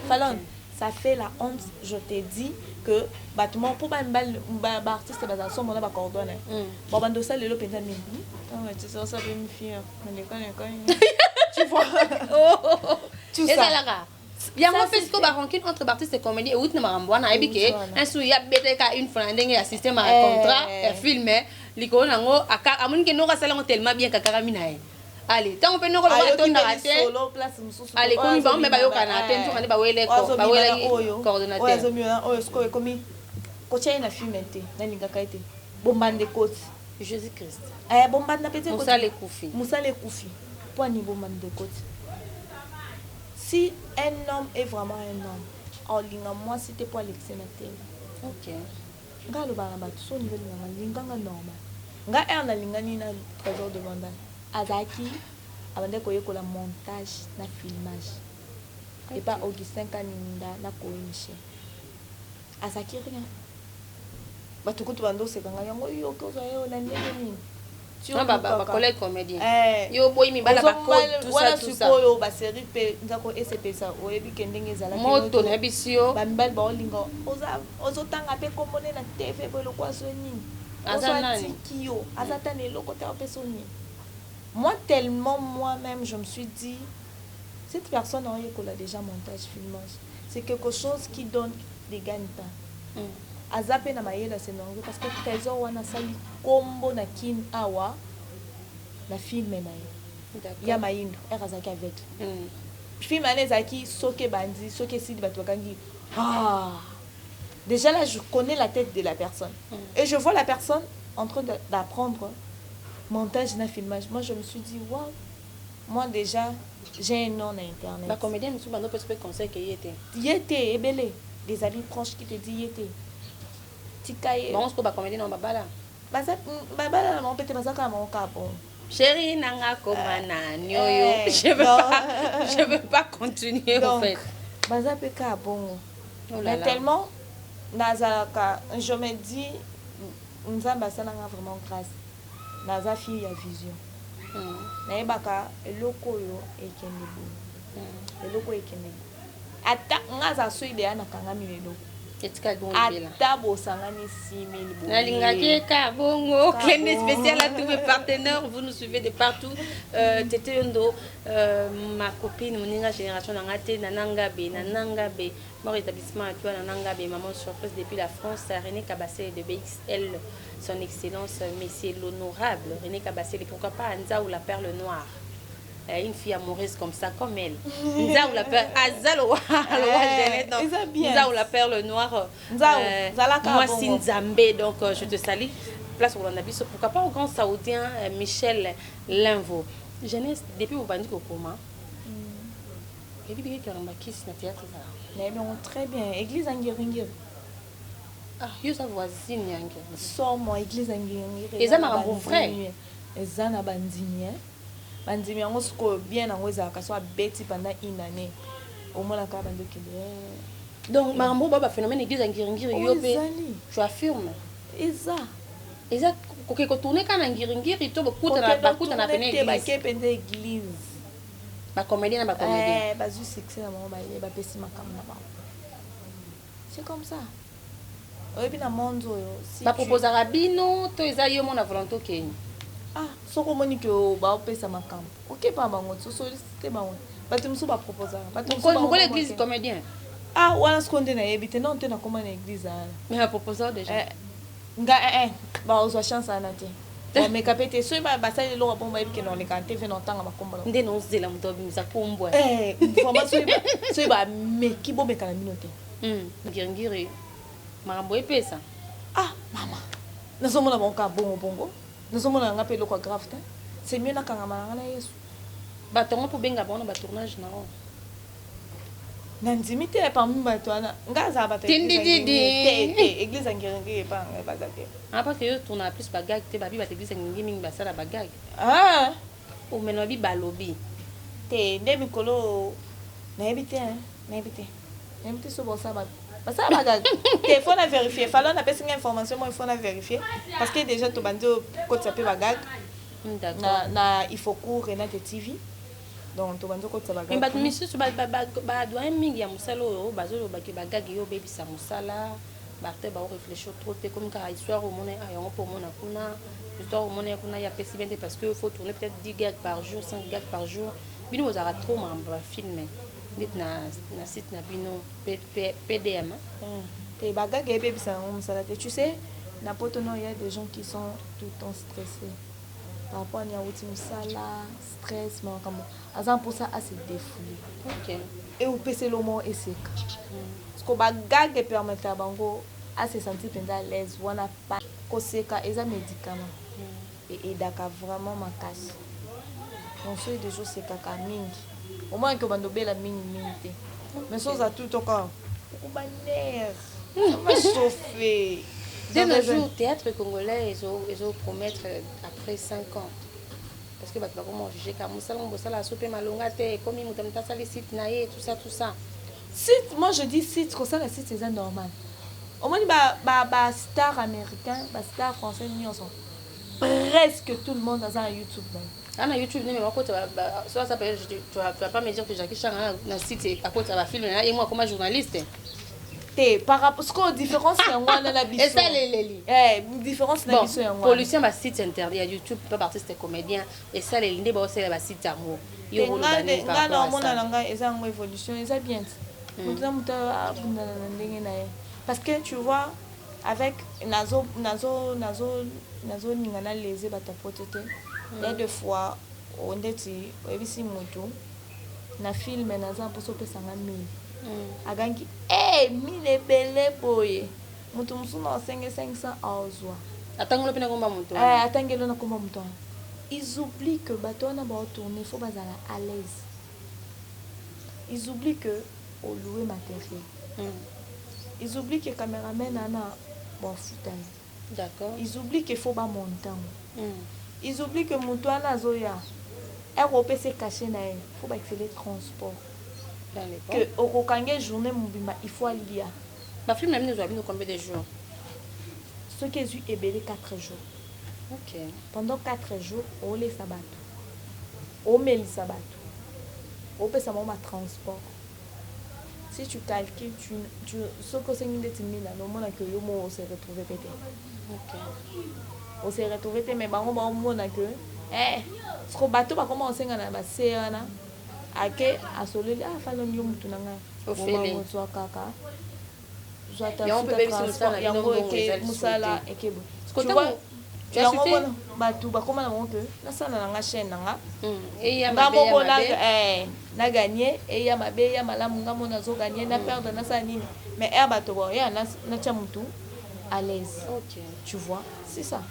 Fallon, ça fait la honte, je te dis que bâtiment pour ba artiste ba so mona ba coordonner. Bon bando ça le penza mini. Tu sais ça me fille. Tu vois. Tout ça. Il y a un fait que ba rancune entre artistes et comédiens et outre na marambwana ebike un sou ya beteka une fois ndenge ya système à contrat et filmer liko nango aka amuni ke no ka sala tellement bien kakara minae. Allez, tant on peut nous revoir ton narrateur. Allez, comme va me bayo kana ten tu ba wele ko ba wele coordinateur. Ozo mieux oyo sko komi kocha ina filmete na ninga kaite. Bombande côte Jésus Christ. Bombande na petit côte. Moussa le Koufi. Pour ni bombande de côte. Si un homme est vraiment un homme, en linga moi c'était pour Alexis na télé. OK. Ngalo ba na ba so niveau linga normal. Nga na linga ni na trésor de Vanda. Azaki abande koyekola montage na filmage et pas Augustin Kaninda na koinche Azaki rien batukutu bando sekanga yango yo kozo yo na ndeni tu ba collègue comédien yo boy mi bala ba tout ça yo ba série pe ndako SCP ça oyebi kendenge ezala moto na bisio ba mbal ba olingo ozo tanga pe komone na TV bo lokwa soni azanani kio azatane lokota pesoni. Moi, tellement moi-même, je me suis dit, cette personne a déjà montage, filmage. C'est quelque chose qui donne des gagne-pain. Azapé na maïla c'est normal parce que trésor wana sali combo na kin awa na film na ya maïndo erazaki avec. Film ane zaki soke bandi soke sidi bato bakangi. Déjà là je connais la tête de la personne et je vois la personne en train d'apprendre montage na filmage. Moi je me suis dit waouh, moi déjà j'ai un nom na internet. La comédienne nous bando peut conseil que yété ebele des amis proches qui te dit yété tikaye bon ko ba comédienne on babala babala mon peut-être bazaka mon cas bon chérie nanga komana nyoyo je veux pas continuer en fait baza pe ka bon mais tellement nazalaka je me dis nzamba sana vraiment grâce naza fille ya vision naebaka eloko yo ekende bo eloko ekende ata ngaza so ide ana kanga mi eloko ata bosangani 6000 Nalingaki Kabongo, clin d'œil spécial à tous mes partenaires, vous nous suivez de partout. Tete Yondo, ma copine, mon génération Nanangabe, mon établissement actuel Nanangabe, maman surprise depuis la France, René Kabassé de BXL, son excellence, messieurs l'honorable, René Kabassé, pourquoi pas Anza ou la perle noire. Une fille amoureuse comme ça, comme elle. Nza ou la perle, Nza ou la perle noire. Moi, Sinzambé, donc je te salue. Place au Landabiso, pourquoi pas au grand saoudien Michel Linvo. Jeunesse, depuis au bandit au coma. Et puis, il y a un théâtre. Très bien. Église Angiringir. Ah, il y a sa voisine. Sors-moi, église Angiringir. Et ça m'a vrai. Et ça n'a pas bandit. Bandimi yango siko bien nango ezalaka so abeti pendant une année omonaka bando kende donc marambo baba phénomène église Angiringiri yope tu affirmes eza koke ko tourner kana Angiringiri to bakuta na pene église ba ke pende église ba comédien na ba comédien ba zu succès na mo ba pesi makam na ba c'est comme ça oyebi na monzo yo si ba proposer rabino to eza yo mona volonté kenya. Ah, so komoni ke ba opesa makambo. OK pa bango so solliciter bango. Bato musu ba proposer. Bato musu ba l'église comédien. Ah, wala skonde na yebite non te na koma na église ala. Mais ba proposer déjà. Ba ozo chance ana te. Ba me kapete so ba sali lo ba yebi ke non le kante fe non tanga makomba. Nde non zela muto bimisa kombwa. Information so ba me kibo me kana minote. Ngirngiri. Marambo epesa. Ah, mama. Nazo mona bonka bongo. Nous sommes en appel au grave. C'est mieux na kangama na Yesu. Batongo pour benga bon ba tournage na. Nandimite parmi bato ana. Ngaza bata. Église Angiringiri pa bazake. Ah parce que tourne plus bagag te babi ba église Angiringiri mingi basala bagag. Ah. O menobi balobi. Te ndemi kolo na ebite na ebite. Ndemi so bossa ba. Ça va il faut la vérifier. Fallait on appelle cette information, moi il faut la vérifier parce que déjà tout bando quand ça peut bagag. Na il faut cours et na TV. Donc tout bando quand ça bagag. Mais bah monsieur ba doit mingi ya musalo bazolo ba ke bagag yo baby sa musala. Ba te ba réfléchir trop te comme car histoire au monde ayon pour mon akuna. Histoire au monde akuna ya pesi bien parce que faut tourner peut-être 10 gags par jour, 5 gags par jour. Bino vous aura trop ma filmer. Na site na bino PDM te bagage ebe bisa musala te tu sais na potono il y a des gens qui sont tout le temps stressés par rapport à outi musala stress mais comme azan pour ça à se défouler. OK et ou pese le mot et c'est parce que bagage permet à bango à se sentir à l'aise wana pas ko seka eza médicament et daka vraiment ma casse on fait des choses c'est kaka mingi au moins que bando bela mingi mais sans à tout encore au banner va chauffer de nos jours théâtre congolais ils ont promettre après 5 ans parce que bato comment juger car musala mbosala sope malonga te comme mutamta sali site naé tout ça site moi je dis site comme ça le site c'est normal au moins ba star américain ba star français ni ensemble presque tout le monde dans un YouTube ah na YouTube mais quoi ça s'appelle tu vas pas me dire que Jackie Chan na site à côté ça va filmer et moi comme journaliste par rapport ce qu'on différence c'est moi na la biso et ça les différence na biso moi pollution ba site interdit à YouTube pas artiste comédien et ça les ndé ba c'est ba site amour yo rolobané par rapport à ça mona nanga eza ngo évolution eza bien muta muta abunda na ndenge na parce que tu vois avec nazo ningana lese batapote te il y a deux fois on dit ebisi mutu na film naza poso pesa nga 1000 agangi mille belle boye mutu musu na 500 azwa atangelo pena komba mutu atangelo na komba mutu ils oublient que bato na ba tourner faut bazala à l'aise ils oublient que au louer matériel ils oublient que caméraman ana bon foutage. D'accord. Ils oublient qu'il faut pas monter. Ils oublient que Moutouana Zoya, ROP s'est caché na il faut pas accélérer transport. Que au Kokangé journée Moubima, il faut aller là. Ma film n'a pas nous combien de jours? Ce qui est eu est belé 4 jours. OK. Pendant 4 jours, on les sabat. On met les sabat. On peut savoir ma transport. si tu calcules, ce que c'est une des timines, au moment que on s'est retrouvé pété. On s'est retrouvé pété, mais au moment que, ce que bateau va commencer à la séana, à que à soleil, ah, fallait mieux tout nanga. Au fait, soit caca. Soit et on peut même se mousser la musala et que tu vois. Tu as cité bateau, bah comment on que na ça na nga chaîne nanga. Et il y a ma na gagné et il y a ma bé, il y a malamu nga mona zo gagné na perdre na ça nini. Mais bateau bon, ya na chamutu à l'aise. OK. Tu vois, c'est ça.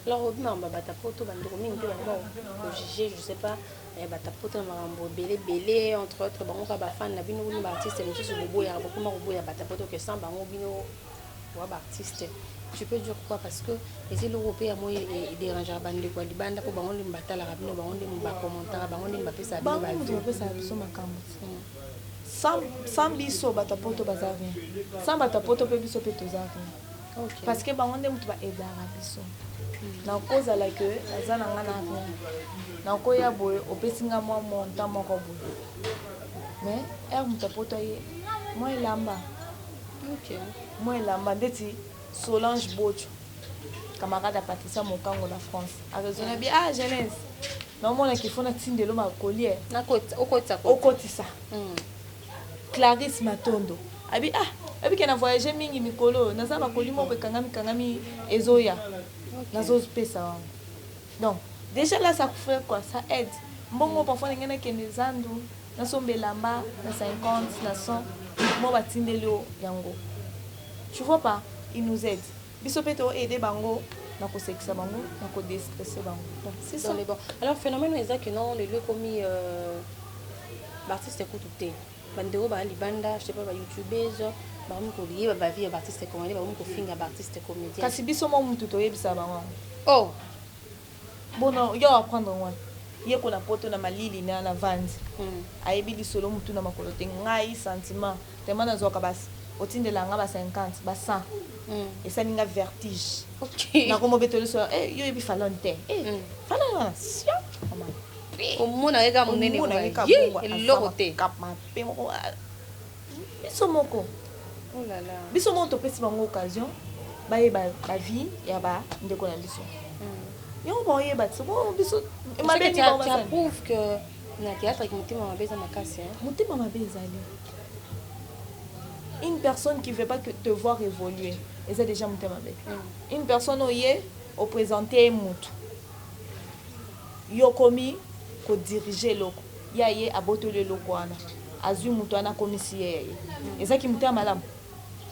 Alors on va bata poto bandoko mingi pe ba juger, je sais pas. Bata poto marambo belé entre autres bango ka ba fan na bino ni ba artiste ni sur bobo ya beaucoup ma bobo ya bata poto que sans bango bino wa ba artiste. Tu peux dire quoi parce que les Européens moi déranger bande quoi libanda ko bango limba tala bino bango limba commentaire bango limba pesa bino ba bango pesa biso makambo. Sans biso bata poto bazavien. Sans bata poto pe biso pe tozavien. OK. Parce que bango ndé mutu ba edara biso. Na cause la que azana ngana rien. Na ko ya boye opesinga moi montant moko boye. Mais mutu poto ye moi lamba. OK. Moi lamba ndeti Solange Bocho, camarade à Patricia Mokango la France. A raisonné bien, ah jeunesse. Normalement, il faut que tu ma collier. Au côté ça. Clarisse Matondo. Abi qui a voyagé mingi mikolo. Naza ma collier mo kangami ezoya. Nazo pesa. Donc déjà là ça fait quoi? Ça aide. Mbongo parfois ngena kenezandu. Na sombe lamba na 50 na 100. Mo batindelo yango. Tu vois pas? Il nous aide. Bisopeto aider bango, na ko sekisa bango, na ko déstresser bango. Donc c'est ça. Bon. Alors phénomène est que non le lieu commis artiste écoute tout. Bandero ba libanda, je sais pas ba youtubeuse, ba mu ko lié ba vie artiste comédien, ba mu ko finga artiste comédien. Kasi biso mo mutu to yebisa bango. Oh. Bon non, yo apprendre moi. Ye ko na poto na malili na vandi. Ayebi li solo mutu na makolo te ngai sentiment. Tellement na zo ka bas. Otinde la ngaba 50 ba 100 et ça ninga vertige. OK. Na komo betolo so yo yebi falonte falona sio comme na ega monene ko ye lokote kap ma pe mo biso moko. Oh là là. Biso mo to pesi bango occasion ba ye ba vie ya ba ndeko na biso. Yo bo ye ba so biso ma be ni ba ça prouve que na théâtre qui mutima mabeza makasi hein. Mutima mabeza ali. Une personne qui ne veut pas te voir évoluer, et c'est déjà mon thème. Une personne au présenté mutu. Yo komi ko diriger loko. Ya ye aboto le loko ana. Azu mutu ana komisi ye. Et ça qui mutu malam.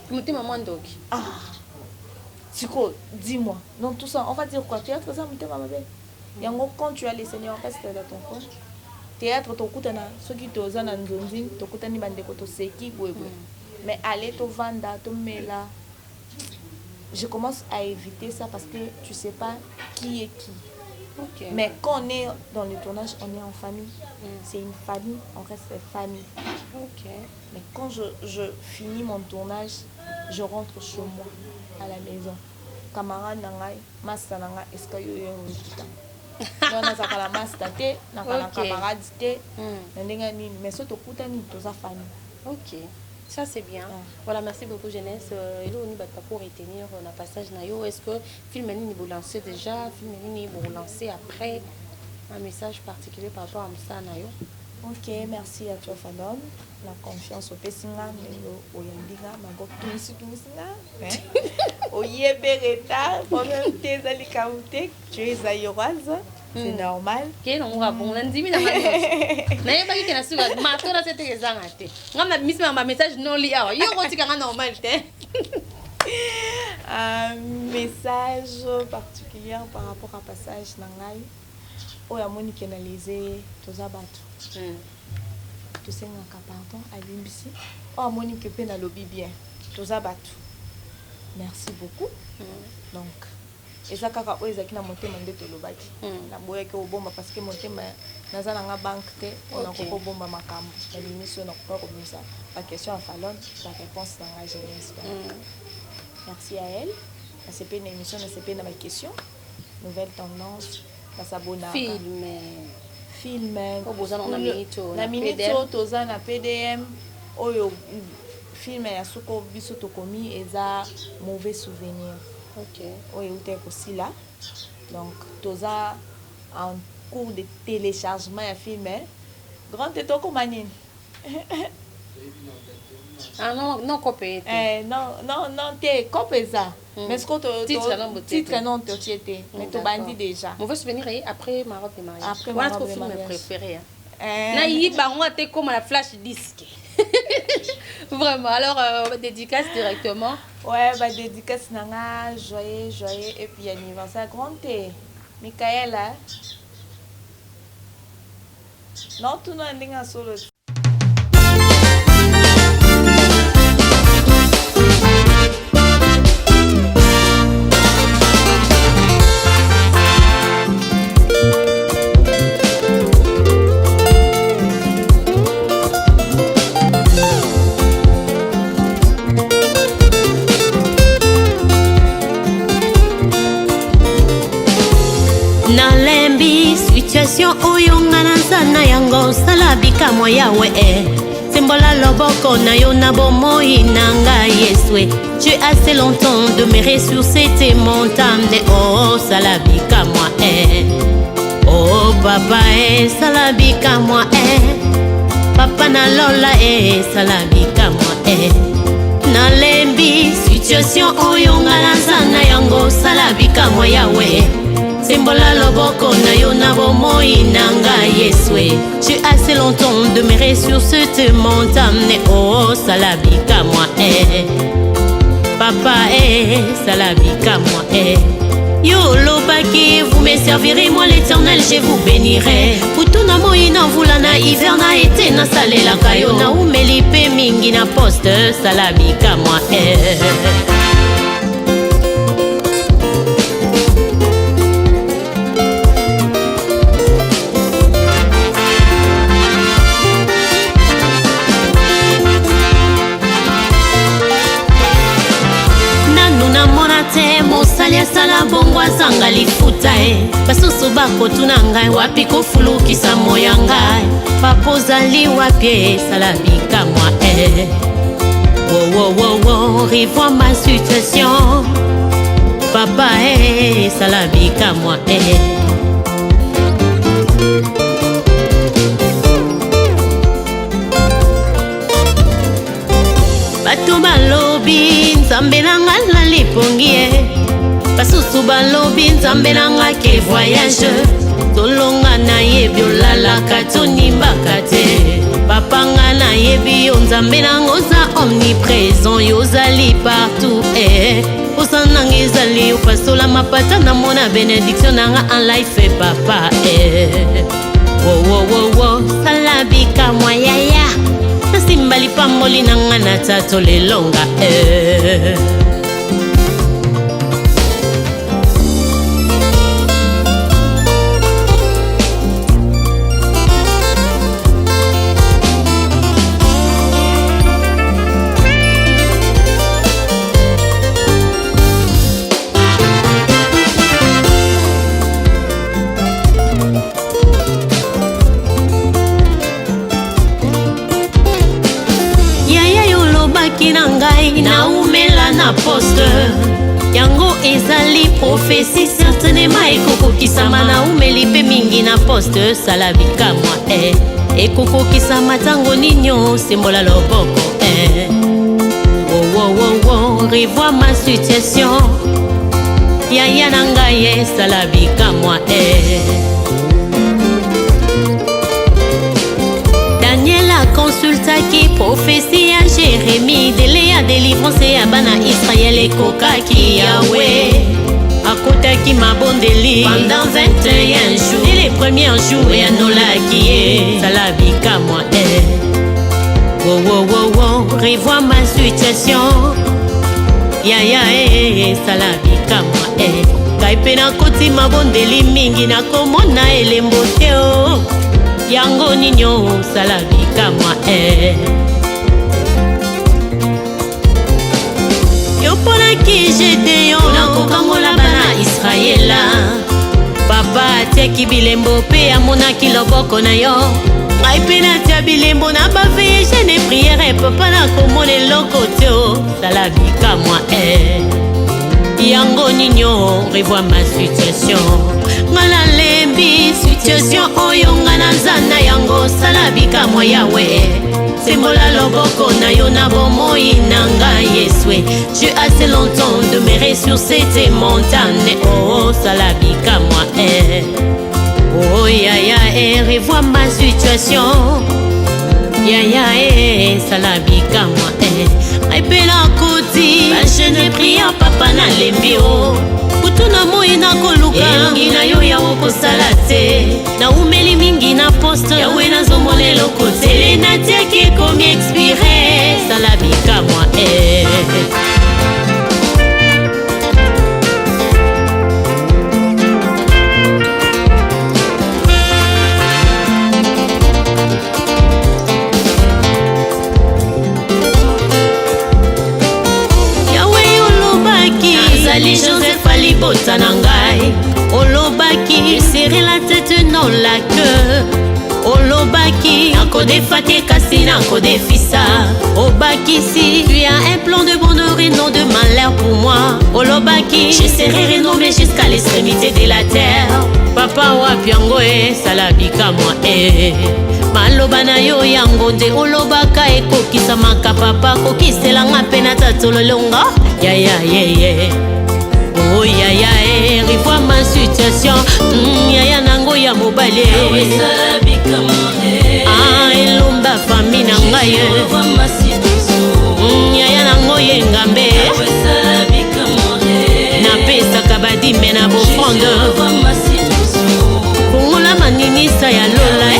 Mutu maman doki. Ah. Siko, dis-moi. Non tout ça, on va dire quoi? Théâtre ça mutu mamabe. Yango quand tu as les seigneurs reste dans ton coin. Théâtre to kutana, ceux qui te osana nzonzi, to kutani bandeko to seki boyeboy. Mais aller au vanda, au mela, je commence à éviter ça parce que tu sais pas qui est qui. Okay. Mais quand on est dans le tournage, on est en famille. C'est une famille, on reste famille. Okay. Mais quand je finis mon tournage, je rentre chez moi, à la maison. Camarade nangai, master nangai, est-ce que yo non, na zakala master te, na kana camarade te, na ndenga nini, mais so to kutani to za famille. OK. Ça c'est bien. Voilà, merci beaucoup jeunesse. Et là on va pas pour retenir un passage na yo. Est-ce que film ni vous lancer déjà, film ni vous lancer après un message particulier par rapport à ça na yo? OK, merci à toi Fadon. La confiance au Pessinga, au Yandinga, Mago Tumisinga. Au Yebereta, moi-même tes alikaouté, tu es aïroise. C'est normal. Quel on va bon lundi mi na ma. Na yeba ki na suga matora cette ezanga te. Ngama miss ma message non li awa. Yo ko tika normal te. Un message particulier par rapport à passage nangai. O ya moni kenaliser toza batu. To senga ka pardon à limbisi. O moni ke pe na lobby bien. Toza batu. Merci beaucoup. Donc eza kaka oyo ezalaki na motema nde tolobaki naboyaki obomba parce que motema naza nanga banque te ona kokobomba makambo na bimiso nakoka kobimisa baquestion ya falon baréponse nanga jeunesse. Merci à elle nasepe na émission nasepe na baquestion nouvelle tendance basabona film na minute oyo toza na PDM oyo film ya soko biso tokomi eza mauvais souvenir. OK. Oyo uté kosila. Donc toza en cours de téléchargement ya film. Grand tetoko manine. Ah non, non copé. Non, t'es copé ça. Mais ce que titre non tu étais. Mais tu bandit déjà. Mon souvenir après ma robe de mariage. Après ma robe de film mariage. Préféré. Na yi bango te comme la flash disque. Vraiment. Alors dédicace directement. Ouais, bah dédicace nanga joyeux et puis anniversaire grand T. Michaela. Non, tu n'as rien solo. Situation oyonga na sana yango salabika moya we Sembola loboko na yo na bomoi nanga yeswe. Tu as assez longtemps demeuré sur cette montagne. Oh salabika moi Oh papa salabika moi Papa na lola salabika moi Nalembi situation oyonga na sana yango salabika moya we Sembola loboko na yo na bomoi nanga yeswe. Tu as assez longtemps demeuré sur cette montagne. Oh salabika moi Papa salabika moi Yo lobaki vous me servirez moi l'éternel je vous bénirai. Putuna moi na vula na hiver na été na salela kayo na umeli pe mingi na poste salabika moi Mosali asala bongo azanga lifuta basusu bakotuna ngai wapi kofulukisa moya ngai papa ozali wapi salabika moi revois ma situation papa salabika moi bato balobi nzambe nanga na lipongi basusu balobi nzambe nanga ke voyage tolonga na yebi olalaka tonimbaka te papanga na yebi yo nzambe nanga oza omniprésent yo ozali partout osananga ezali yo pasola mapata na mona bénédiction nanga en life papa salabika moyaya nasimbali pamboli nanga na tato lelonga na umela na poste yango ezali prophétie certainement ekokokisama na umeli pe mingi na poste salabika moi ekokokisama tango ninyo sembola loboko revois ma situation yaya na ngai salabika moi Daniela consultaki prophétie à Jérémie délai à délivrance ya bana Israël ekokaki Yahweh akotaki mabondeli pendant 21 jours dès les premiers jours ya nolaki salabika moi revois ma situation yaya salabika moi kai pe nakoti mabondeli mingi nakomona elembo te yango ninyo salabika moi yo ponaki Gédéon nakokangola bana Israela papa atiaki bilembo pe amonaki loboko na yo ngai pe natia bilembo na baveye jeune priere papa nakomona eloko te osala bikamwa yango nino revois ma situation nga nalembi situation oyo nga nazana yango sala bikamwa yawe sembola loboko na yo na bomoi na ngai yeswe tu as assez longtemps demeuré sur cette montagne oh sala bikamwa oh yaya revois ma situation yaya sala bikamwa aipela koti bachene priya papa nalembi o kutu na moi nakoluka elongi na yo yawo kosala te naumeli mingi na poste yawe nazomona eloko te natiaki ekomi expire sala bikamwa Joseph alibota na ngai olobaki serrer la tête non la queue olobaki nakodefa te kasi nakodefisa obakisi tu as un plan de bonheur et non de malheur pour moi olobaki je serai renommé jusqu'à l'extrémité de la terre papa wapi yango sala bikamwa maloba na yo yango nde olobaka ekokisamaka papa kokiselanga mpe na tatololonga yaya oh yaya revois ma situation yaya nango ya mobale elomba fami na ngai yaya nango ye ngambe napesaka badime na bofronde kongola maninisa ya lola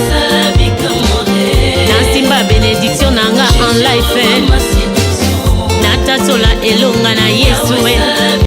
nasimba bénédiction nanga en life natatola elonga na yesu